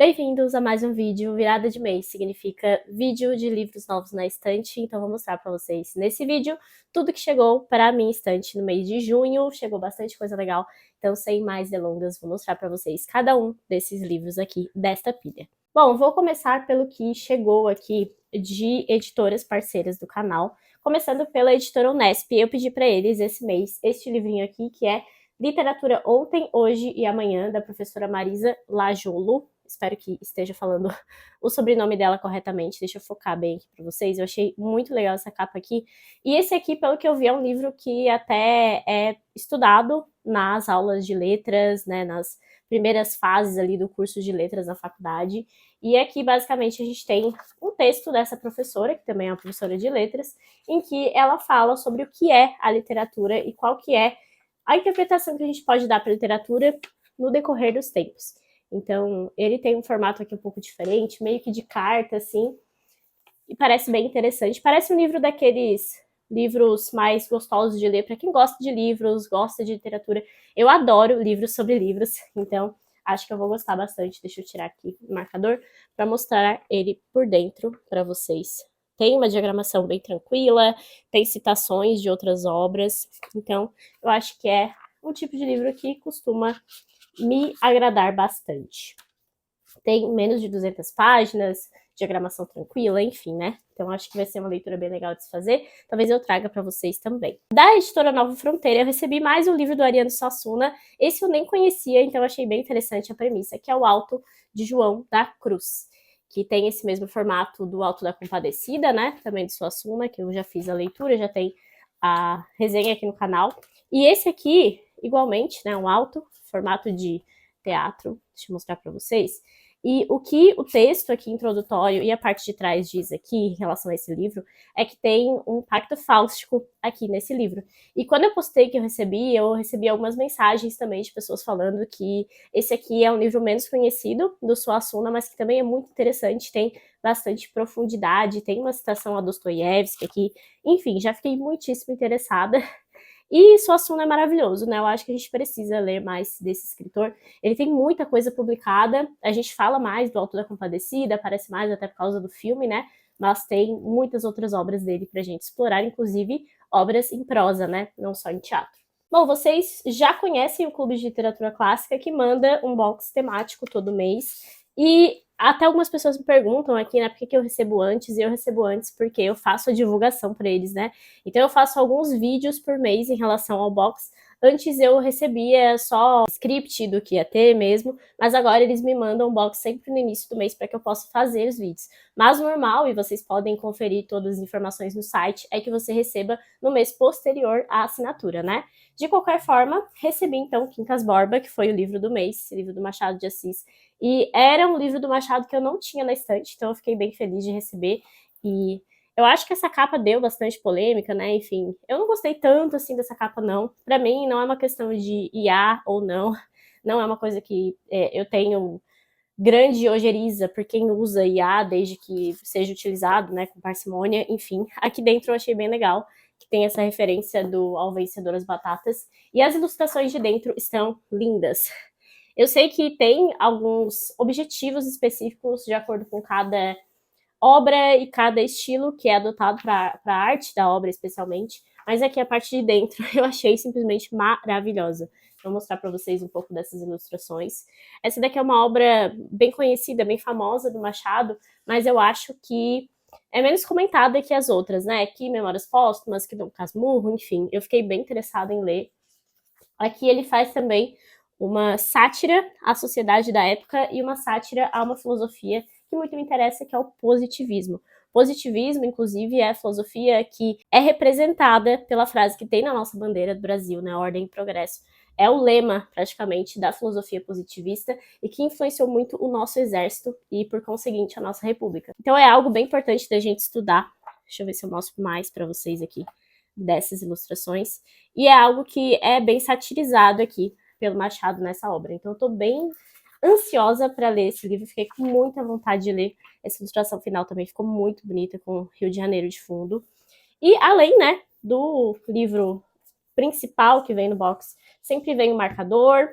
Bem-vindos a mais um vídeo. Virada de mês significa vídeo de livros novos na estante, então vou mostrar para vocês nesse vídeo tudo que chegou para a minha estante no mês de junho. Chegou bastante coisa legal, então sem mais delongas vou mostrar para vocês cada um desses livros aqui desta pilha. Bom, vou começar pelo que chegou aqui de editoras parceiras do canal, começando pela editora Unesp. Eu pedi para eles esse mês este livrinho aqui, que é Literatura Ontem, Hoje e Amanhã, da professora Marisa Lajolo. Espero que esteja falando o sobrenome dela corretamente. Deixa eu focar bem aqui para vocês. Eu achei muito legal essa capa aqui. E esse aqui, pelo que eu vi, é um livro que até é estudado nas aulas de letras, né, nas primeiras fases ali do curso de letras na faculdade. E aqui, basicamente, a gente tem um texto dessa professora, que também é uma professora de letras, em que ela fala sobre o que é a literatura e qual que é a interpretação que a gente pode dar para a literatura no decorrer dos tempos. Então, ele tem um formato aqui um pouco diferente, meio que de carta, assim, e parece bem interessante. Parece um livro daqueles livros mais gostosos de ler para quem gosta de livros, gosta de literatura. Eu adoro livros sobre livros, então acho que eu vou gostar bastante. Deixa eu tirar aqui o marcador para mostrar ele por dentro para vocês. Tem uma diagramação bem tranquila, tem citações de outras obras, então eu acho que é um tipo de livro que costuma me agradar bastante. Tem menos de 200 páginas, diagramação tranquila, enfim, né? Então acho que vai ser uma leitura bem legal de se fazer. Talvez eu traga para vocês também. Da editora Nova Fronteira, eu recebi mais um livro do Ariano Suassuna. Esse eu nem conhecia, então achei bem interessante a premissa, que é o Alto de João da Cruz, que tem esse mesmo formato do Alto da Compadecida, né? Também de Suassuna, que eu já fiz a leitura, já tem a resenha aqui no canal. E esse aqui, igualmente, né? Um alto, formato de teatro. Deixa eu mostrar para vocês. E o que o texto aqui introdutório e a parte de trás diz aqui em relação a esse livro é que tem um pacto fáustico aqui nesse livro. E quando eu postei que eu recebi algumas mensagens também de pessoas falando que esse aqui é um livro menos conhecido do Suassuna, mas que também é muito interessante, tem bastante profundidade, tem uma citação a Dostoiévski aqui. Enfim, já fiquei muitíssimo interessada. E Suassuna é maravilhoso, né? Eu acho que a gente precisa ler mais desse escritor. Ele tem muita coisa publicada, a gente fala mais do Alto da Compadecida, aparece mais até por causa do filme, né? Mas tem muitas outras obras dele pra gente explorar, inclusive obras em prosa, né? Não só em teatro. Bom, vocês já conhecem o Clube de Literatura Clássica, que manda um box temático todo mês. E até algumas pessoas me perguntam aqui, né, por que eu recebo antes? E eu recebo antes porque eu faço a divulgação para eles, né? Então eu faço alguns vídeos por mês em relação ao box. Antes eu recebia só script do que ia ter mesmo, mas agora eles me mandam um box sempre no início do mês para que eu possa fazer os vídeos. Mas o normal, e vocês podem conferir todas as informações no site, é que você receba no mês posterior à assinatura, né? De qualquer forma, recebi então Quincas Borba, que foi o livro do mês, livro do Machado de Assis, e era um livro do Machado que eu não tinha na estante, então eu fiquei bem feliz de receber. E eu acho que essa capa deu bastante polêmica, né? Enfim, eu não gostei tanto assim dessa capa, não. Pra mim, não é uma questão de IA ou não. Não é uma coisa que eu tenho grande ojeriza por quem usa IA, desde que seja utilizado, né, com parcimônia. Enfim, aqui dentro eu achei bem legal, que tem essa referência do Ao Vencedor as Batatas. E as ilustrações de dentro estão lindas. Eu sei que tem alguns objetivos específicos de acordo com cada obra e cada estilo que é adotado para a arte da obra, especialmente. Mas aqui a parte de dentro eu achei simplesmente maravilhosa. Vou mostrar para vocês um pouco dessas ilustrações. Essa daqui é uma obra bem conhecida, bem famosa do Machado, mas eu acho que é menos comentada que as outras, né? Que Memórias Póstumas, que Dom Casmurro, enfim. Eu fiquei bem interessada em ler. Aqui ele faz também uma sátira à sociedade da época e uma sátira a uma filosofia que muito me interessa, que é o positivismo. Positivismo, inclusive, é a filosofia que é representada pela frase que tem na nossa bandeira do Brasil, né? Ordem e Progresso. É o lema, praticamente, da filosofia positivista e que influenciou muito o nosso exército e, por conseguinte, a nossa república. Então é algo bem importante da gente estudar. Deixa eu ver se eu mostro mais para vocês aqui dessas ilustrações. E é algo que é bem satirizado aqui pelo Machado nessa obra. Então eu tô bem ansiosa para ler esse livro, fiquei com muita vontade de ler. Essa ilustração final também ficou muito bonita, com o Rio de Janeiro de fundo. E além, né, do livro principal que vem no box, sempre vem o marcador,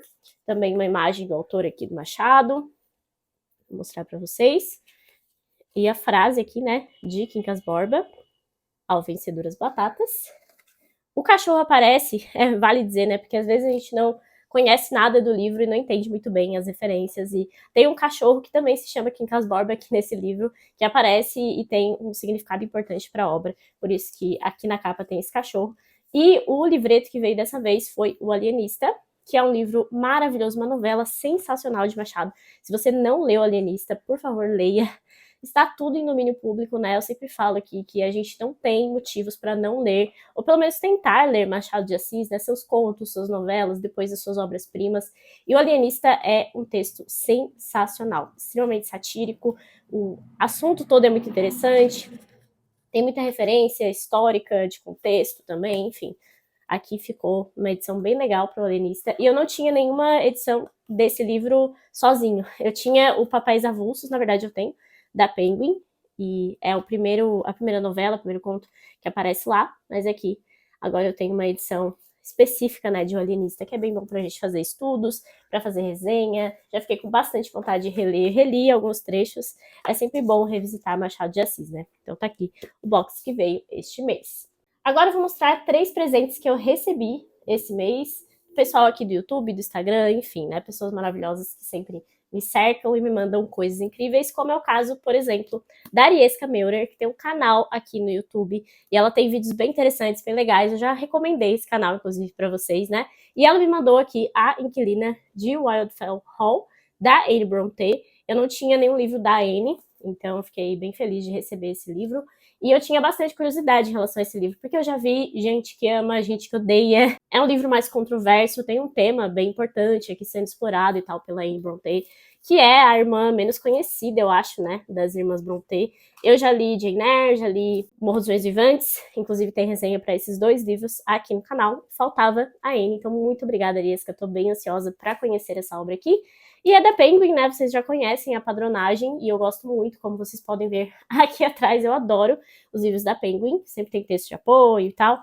também uma imagem do autor aqui do Machado. Vou mostrar pra vocês. E a frase aqui, né, de Quincas Borba, ao vencer as batatas. O cachorro aparece, vale dizer, né, porque às vezes a gente não conhece nada do livro e não entende muito bem as referências. E tem um cachorro que também se chama Quincas Borba aqui nesse livro, que aparece e tem um significado importante para a obra. Por isso que aqui na capa tem esse cachorro. E o livreto que veio dessa vez foi O Alienista, que é um livro maravilhoso, uma novela sensacional de Machado. Se você não leu Alienista, por favor, leia. Está tudo em domínio público, né? Eu sempre falo aqui que a gente não tem motivos para não ler, ou pelo menos tentar ler Machado de Assis, né? Seus contos, suas novelas, depois das suas obras-primas. E O Alienista é um texto sensacional, extremamente satírico, o assunto todo é muito interessante, tem muita referência histórica, de contexto também, enfim. Aqui ficou uma edição bem legal para o Alienista. E eu não tinha nenhuma edição desse livro sozinho. Eu tinha o Papéis Avulsos, na verdade eu tenho, da Penguin, e é a primeira novela, o primeiro conto que aparece lá, mas aqui agora eu tenho uma edição específica, né, de O Alienista, que é bem bom pra gente fazer estudos, para fazer resenha. Já fiquei com bastante vontade de reler, reli alguns trechos. É sempre bom revisitar Machado de Assis, né? Então tá aqui o box que veio este mês. Agora eu vou mostrar 3 presentes que eu recebi esse mês. O pessoal aqui do YouTube, do Instagram, enfim, né? Pessoas maravilhosas que sempre me cercam e me mandam coisas incríveis, como é o caso, por exemplo, da Ariesca Meurer, que tem um canal aqui no YouTube, e ela tem vídeos bem interessantes, bem legais, eu já recomendei esse canal, inclusive, para vocês, né? E ela me mandou aqui A Inquilina de Wildfell Hall, da Anne Brontë. Eu não tinha nenhum livro da Anne, então eu fiquei bem feliz de receber esse livro. E eu tinha bastante curiosidade em relação a esse livro, porque eu já vi gente que ama, gente que odeia. É um livro mais controverso, tem um tema bem importante aqui sendo explorado e tal pela Anne Brontë, que é a irmã menos conhecida, eu acho, né, das irmãs Brontë. Eu já li Jane Eyre, já li Morro dos Ventos Vivantes, inclusive tem resenha para esses 2 livros aqui no canal. Faltava a Anne, então muito obrigada, Ariesca, tô bem ansiosa para conhecer essa obra aqui. E é da Penguin, né? Vocês já conhecem a padronagem e eu gosto muito, como vocês podem ver aqui atrás, eu adoro os livros da Penguin, sempre tem texto de apoio e tal,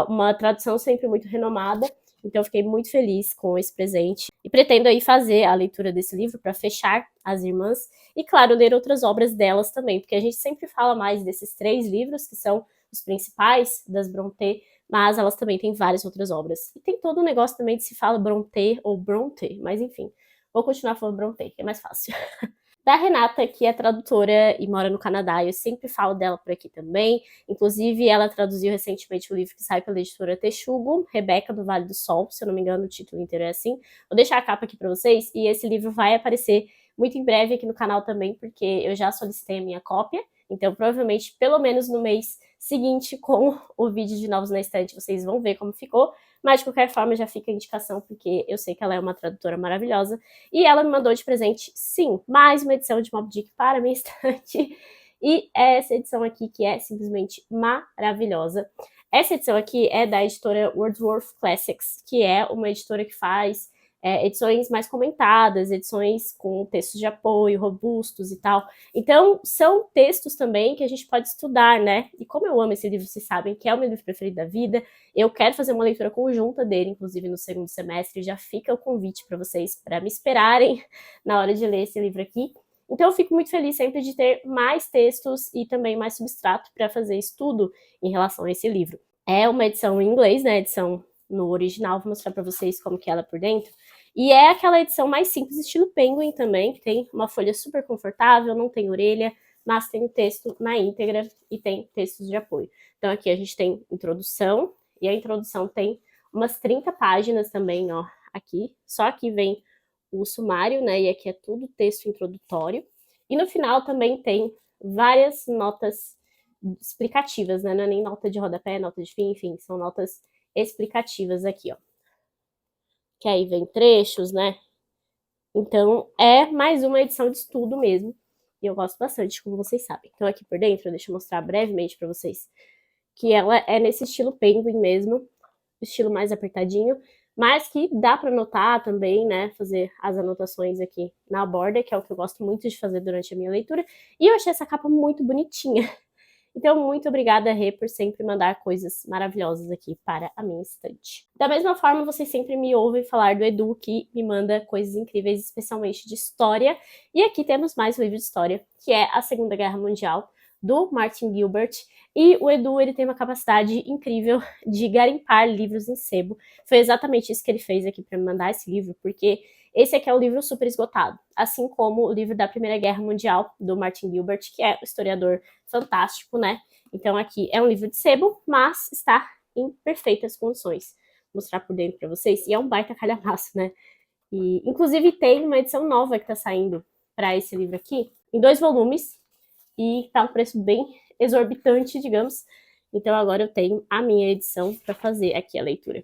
uma tradução sempre muito renomada, então eu fiquei muito feliz com esse presente e pretendo aí fazer a leitura desse livro para fechar As Irmãs e, claro, ler outras obras delas também, porque a gente sempre fala mais desses 3 livros, que são os principais das Brontë, mas elas também têm várias outras obras. E tem todo um negócio também de se fala Brontë ou Brontë, mas enfim, vou continuar falando Brontë, que é mais fácil. Da Renata, que é tradutora e mora no Canadá, eu sempre falo dela por aqui também. Inclusive, ela traduziu recentemente o livro que sai pela editora Texugo, Rebeca do Vale do Sol, se eu não me engano o título inteiro é assim. Vou deixar a capa aqui para vocês, e esse livro vai aparecer muito em breve aqui no canal também, porque eu já solicitei a minha cópia, então provavelmente pelo menos no mês seguinte com o vídeo de Novos na Estante vocês vão ver como ficou, mas de qualquer forma já fica a indicação, porque eu sei que ela é uma tradutora maravilhosa, e ela me mandou de presente, sim, mais uma edição de Moby Dick para a minha estante, e é essa edição aqui que é simplesmente maravilhosa. Essa edição aqui é da editora Wordsworth Classics, que é uma editora que faz edições mais comentadas, edições com textos de apoio, robustos e tal. Então, são textos também que a gente pode estudar, né? E como eu amo esse livro, vocês sabem que é o meu livro preferido da vida, eu quero fazer uma leitura conjunta dele, inclusive no segundo semestre, já fica o convite para vocês, para me esperarem na hora de ler esse livro aqui. Então, eu fico muito feliz sempre de ter mais textos e também mais substrato para fazer estudo em relação a esse livro. É uma edição em inglês, né? Edição no original, vou mostrar para vocês como que ela é por dentro. E é aquela edição mais simples, estilo Penguin também, que tem uma folha super confortável, não tem orelha, mas tem o texto na íntegra e tem textos de apoio. Então aqui a gente tem introdução, e a introdução tem umas 30 páginas também, ó, aqui. Só aqui vem o sumário, né, e aqui é tudo texto introdutório. E no final também tem várias notas explicativas, né, não é nem nota de rodapé, nota de fim, enfim, são notas explicativas aqui, ó. Que aí vem trechos, né? Então, é mais uma edição de estudo mesmo. E eu gosto bastante, como vocês sabem. Então, aqui por dentro, deixa eu mostrar brevemente para vocês que ela é nesse estilo Penguin mesmo, estilo mais apertadinho, mas que dá para anotar também, né? Fazer as anotações aqui na borda, que é o que eu gosto muito de fazer durante a minha leitura. E eu achei essa capa muito bonitinha. Então, muito obrigada, Rê, por sempre mandar coisas maravilhosas aqui para a minha estante. Da mesma forma, vocês sempre me ouvem falar do Edu, que me manda coisas incríveis, especialmente de história. E aqui temos mais um livro de história, que é A Segunda Guerra Mundial, do Martin Gilbert. E o Edu, ele tem uma capacidade incrível de garimpar livros em sebo. Foi exatamente isso que ele fez aqui para me mandar esse livro, porque esse aqui é um livro super esgotado, assim como o livro da Primeira Guerra Mundial, do Martin Gilbert, que é um historiador fantástico, né? Então aqui é um livro de sebo, mas está em perfeitas condições. Vou mostrar por dentro para vocês. E é um baita calhamaço, né? E, inclusive, tem uma edição nova que está saindo para esse livro aqui, em 2 volumes, e tá um preço bem exorbitante, digamos. Então agora eu tenho a minha edição para fazer aqui a leitura.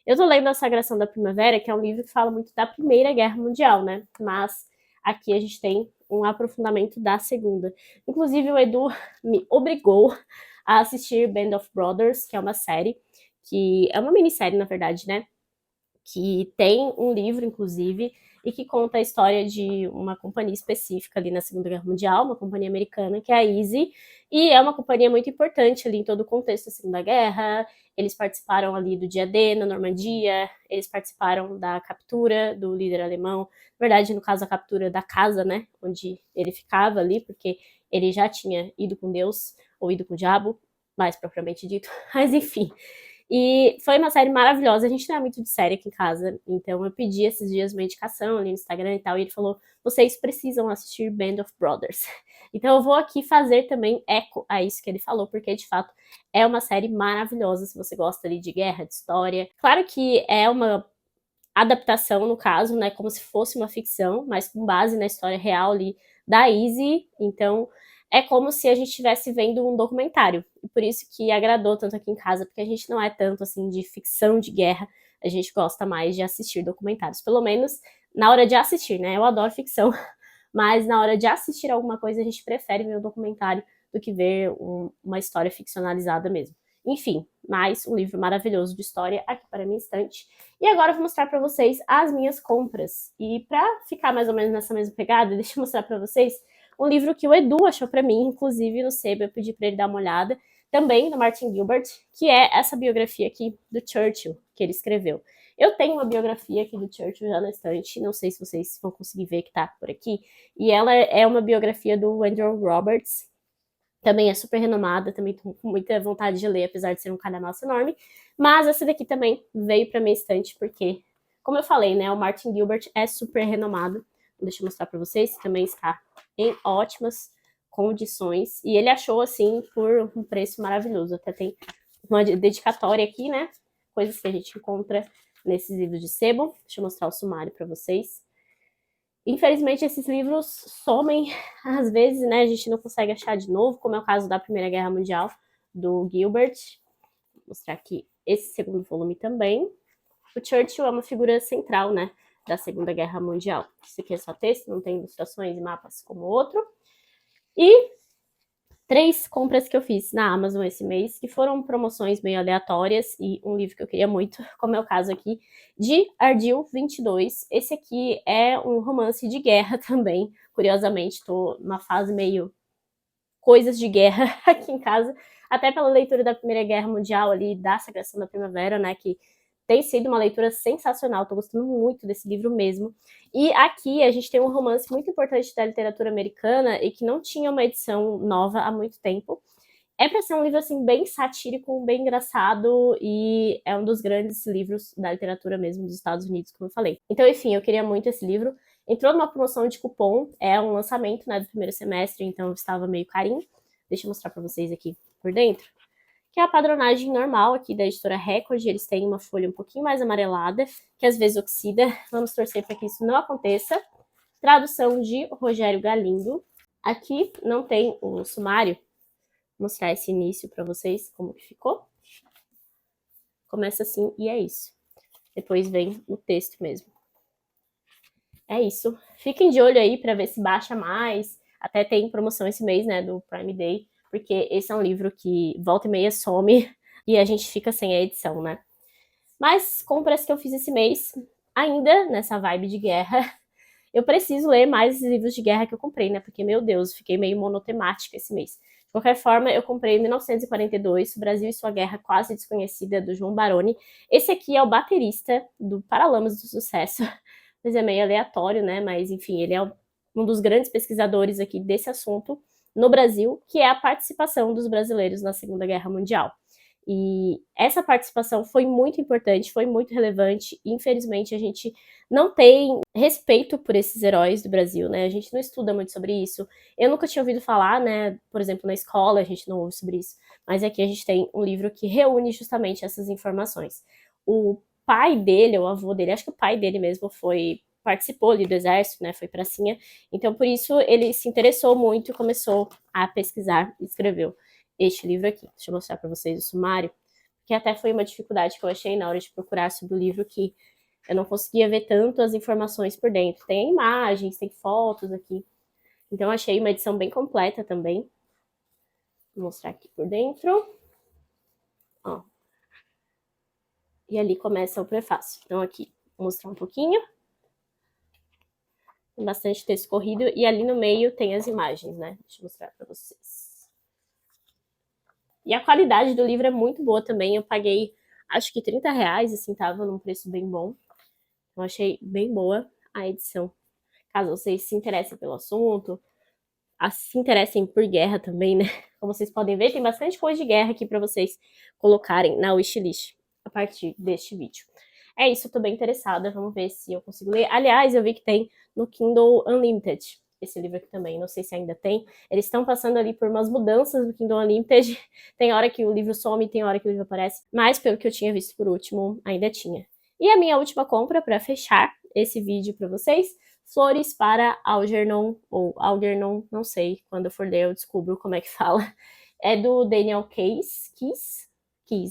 Eu tô lendo A Sagração da Primavera, que é um livro que fala muito da Primeira Guerra Mundial, né? Mas aqui a gente tem um aprofundamento da Segunda. Inclusive, o Edu me obrigou a assistir Band of Brothers, que é uma série, que é uma minissérie, na verdade, né? Que tem um livro, inclusive, e que conta a história de uma companhia específica ali na Segunda Guerra Mundial, uma companhia americana, que é a Easy, e é uma companhia muito importante ali em todo o contexto da Segunda Guerra. Eles participaram ali do dia D, na Normandia, eles participaram da captura do líder alemão, na verdade, no caso, a captura da casa, né, onde ele ficava ali, porque ele já tinha ido com Deus, ou ido com o diabo, mais propriamente dito, mas enfim. E foi uma série maravilhosa. A gente não é muito de série aqui em casa, então eu pedi esses dias uma indicação ali no Instagram e tal, e ele falou: vocês precisam assistir Band of Brothers. Então eu vou aqui fazer também eco a isso que ele falou, porque de fato é uma série maravilhosa se você gosta ali de guerra, de história. Claro que é uma adaptação, no caso, né, como se fosse uma ficção, mas com base na história real ali da Izzy, então é como se a gente estivesse vendo um documentário, e por isso que agradou tanto aqui em casa, porque a gente não é tanto, assim, de ficção de guerra, a gente gosta mais de assistir documentários, pelo menos na hora de assistir, né, eu adoro ficção, mas na hora de assistir alguma coisa a gente prefere ver o documentário do que ver uma história ficcionalizada mesmo. Enfim, mais um livro maravilhoso de história aqui para a minha estante. E agora eu vou mostrar para vocês as minhas compras. E para ficar mais ou menos nessa mesma pegada, deixa eu mostrar para vocês um livro que o Edu achou para mim, inclusive no sebo, eu pedi para ele dar uma olhada, também do Martin Gilbert, que é essa biografia aqui do Churchill, que ele escreveu. Eu tenho uma biografia aqui do Churchill já na estante, não sei se vocês vão conseguir ver que tá por aqui, e ela é uma biografia do Andrew Roberts, também é super renomada, também tô com muita vontade de ler, apesar de ser um calhamaço enorme, mas essa daqui também veio pra minha estante, porque, como eu falei, né, o Martin Gilbert é super renomado, deixa eu mostrar pra vocês, também está em ótimas condições, e ele achou, assim, por um preço maravilhoso, até tem uma dedicatória aqui, né, coisas que a gente encontra nesses livros de sebo, deixa eu mostrar o sumário pra vocês. Infelizmente, esses livros somem, às vezes, né, a gente não consegue achar de novo, como é o caso da Primeira Guerra Mundial, do Gilbert. Vou mostrar aqui esse segundo volume também. O Churchill é uma figura central, né, da Segunda Guerra Mundial. Esse aqui é só texto, não tem ilustrações e mapas como o outro. E 3 compras que eu fiz na Amazon esse mês, que foram promoções meio aleatórias e um livro que eu queria muito, como é o caso aqui, de Ardil 22. Esse aqui é um romance de guerra também, curiosamente, tô numa fase meio coisas de guerra aqui em casa, até pela leitura da Primeira Guerra Mundial ali, da Sagração da Primavera, né, que tem sido uma leitura sensacional, tô gostando muito desse livro mesmo. E aqui a gente tem um romance muito importante da literatura americana e que não tinha uma edição nova há muito tempo. É para ser um livro assim bem satírico, bem engraçado e é um dos grandes livros da literatura mesmo dos Estados Unidos, como eu falei. Então, enfim, eu queria muito esse livro. Entrou numa promoção de cupom, é um lançamento, né, do primeiro semestre, então estava meio carinho. Deixa eu mostrar para vocês aqui por dentro. Que é a padronagem normal aqui da editora Record, eles têm uma folha um pouquinho mais amarelada, que às vezes oxida, vamos torcer para que isso não aconteça. Tradução de Rogério Galindo. Aqui não tem o sumário, vou mostrar esse início para vocês, como que ficou. Começa assim e é isso. Depois vem o texto mesmo. É isso. Fiquem de olho aí para ver se baixa mais. Até tem promoção esse mês, né, do Prime Day, porque esse é um livro que volta e meia some e a gente fica sem a edição, né? Mas compras que eu fiz esse mês, ainda nessa vibe de guerra, eu preciso ler mais livros de guerra que eu comprei, né? Porque, meu Deus, fiquei meio monotemática esse mês. De qualquer forma, eu comprei em 1942, O Brasil e Sua Guerra Quase Desconhecida, do João Baroni. Esse aqui é o baterista do Paralamas do Sucesso, mas é meio aleatório, né? Mas, enfim, ele é um dos grandes pesquisadores aqui desse assunto no Brasil, que é a participação dos brasileiros na Segunda Guerra Mundial. E essa participação foi muito importante, foi muito relevante. Infelizmente, a gente não tem respeito por esses heróis do Brasil, né? A gente não estuda muito sobre isso. Eu nunca tinha ouvido falar, né? Por exemplo, na escola a gente não ouve sobre isso. Mas aqui a gente tem um livro que reúne justamente essas informações. O pai dele, o avô dele, acho que o pai dele mesmo participou ali do exército, né? Foi pracinha. Então, por isso, ele se interessou muito e começou a pesquisar e escreveu este livro aqui. Deixa eu mostrar para vocês o sumário, que até foi uma dificuldade que eu achei na hora de procurar sobre o livro, que eu não conseguia ver tanto as informações por dentro. Tem imagens, tem fotos aqui. Então, eu achei uma edição bem completa também. Vou mostrar aqui por dentro. Ó. E ali começa o prefácio. Então, aqui, vou mostrar um pouquinho. Tem bastante texto corrido. E ali no meio tem as imagens, né? Deixa eu mostrar para vocês. E a qualidade do livro é muito boa também. Eu paguei, acho que R$30, assim, tava num preço bem bom. Eu achei bem boa a edição. Caso vocês se interessem pelo assunto, se interessem por guerra também, né? Como vocês podem ver, tem bastante coisa de guerra aqui para vocês colocarem na wishlist a partir deste vídeo. É isso, eu tô bem interessada, vamos ver se eu consigo ler. Aliás, eu vi que tem no Kindle Unlimited esse livro aqui também, não sei se ainda tem. Eles estão passando ali por umas mudanças do Kindle Unlimited. Tem hora que o livro some, tem hora que o livro aparece. Mas, pelo que eu tinha visto por último, ainda tinha. E a minha última compra, para fechar esse vídeo para vocês, Flores para Algernon, ou Algernon, não sei, quando eu for ler eu descubro como é que fala. É do Daniel Keyes,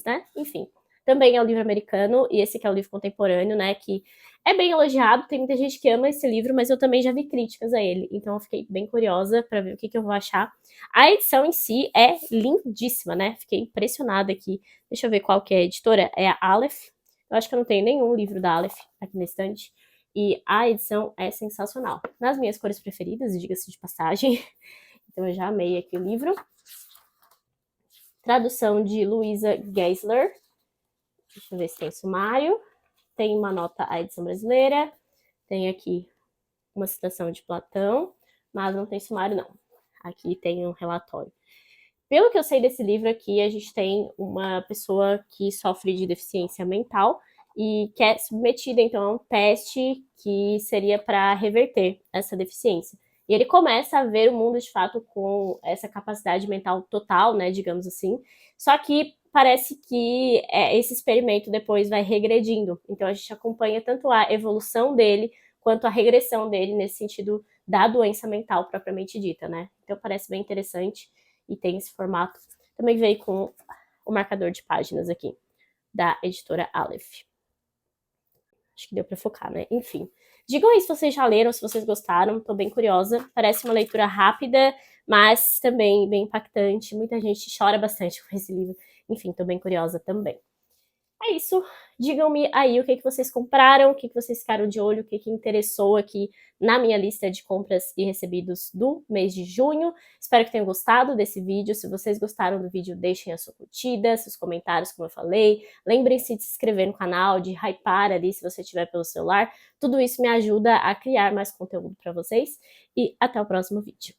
né? Enfim, também é um livro americano, e esse aqui é um livro contemporâneo, né, que é bem elogiado, tem muita gente que ama esse livro, mas eu também já vi críticas a ele, então eu fiquei bem curiosa para ver o que eu vou achar. A edição em si é lindíssima, né, fiquei impressionada aqui. Deixa eu ver qual que é a editora, é a Aleph. Eu acho que eu não tenho nenhum livro da Aleph aqui na estante. E a edição é sensacional. Nas minhas cores preferidas, diga-se de passagem. Então eu já amei aqui o livro. Tradução de Luisa Geisler. Deixa eu ver se tem sumário. Tem uma nota à edição brasileira. Tem aqui uma citação de Platão, mas não tem sumário não. Aqui tem um relatório. Pelo que eu sei desse livro aqui, a gente tem uma pessoa que sofre de deficiência mental e que é submetida, então, a um teste que seria para reverter essa deficiência. E ele começa a ver o mundo, de fato, com essa capacidade mental total, né, digamos assim. Só que parece que esse experimento depois vai regredindo. Então, a gente acompanha tanto a evolução dele, quanto a regressão dele nesse sentido da doença mental propriamente dita, né? Então, parece bem interessante e tem esse formato. Também veio com o marcador de páginas aqui, da editora Aleph. Acho que deu para focar, né? Enfim. Digam aí se vocês já leram, se vocês gostaram, tô bem curiosa. Parece uma leitura rápida, mas também bem impactante. Muita gente chora bastante com esse livro. Enfim, tô bem curiosa também. É isso. Digam-me aí o que vocês compraram, o que vocês ficaram de olho, o que interessou aqui na minha lista de compras e recebidos do mês de junho. Espero que tenham gostado desse vídeo. Se vocês gostaram do vídeo, deixem a sua curtida, seus comentários, como eu falei. Lembrem-se de se inscrever no canal, de hypar ali se você estiver pelo celular. Tudo isso me ajuda a criar mais conteúdo para vocês. E até o próximo vídeo.